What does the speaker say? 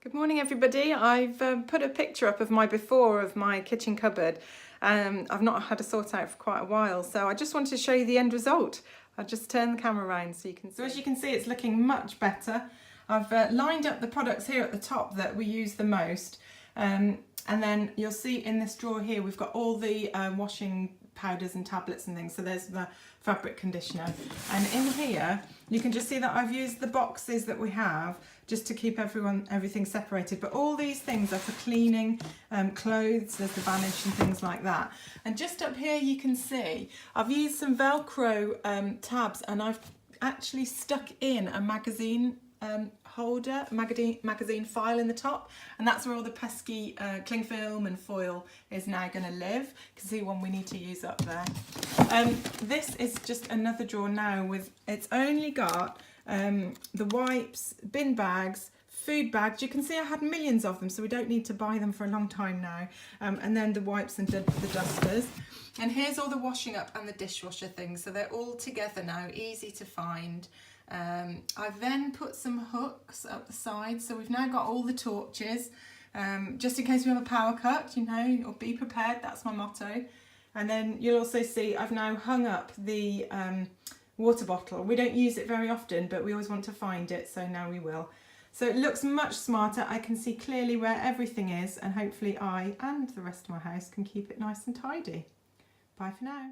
Good morning everybody. I've put a picture up of my before of my kitchen cupboard. I've not had a sort out for quite a while, so I just wanted to show you the end result. I'll just turn the camera around so you can see. So as you can see, it's looking much better. I've lined up the products here at the top that we use the most, and then you'll see in this drawer here we've got all the washing powders and tablets and things. So there's the fabric conditioner, and in here you can just see that I've used the boxes that we have just to keep everything separated, but all these things are for cleaning clothes. There's the vanish and things like that. And just up here you can see I've used some Velcro tabs, and I've actually stuck in a magazine holder, magazine file in the top, and that's where all the pesky cling film and foil is now going to live. You can see one we need to use up there. This is just another drawer now with, it's only got the wipes, bin bags, food bags. You can see I had millions of them, so we don't need to buy them for a long time now. And then the wipes and the dusters. And here's all the washing up and the dishwasher things. So they're all together now, easy to find. I've then put some hooks up the side, so we've now got all the torches, just in case we have a power cut, you know, or be prepared, that's my motto. And then you'll also see I've now hung up the water bottle. We don't use it very often, but we always want to find it, so now we will. So it looks much smarter. I can see clearly where everything is, and hopefully I and the rest of my house can keep it nice and tidy. Bye for now.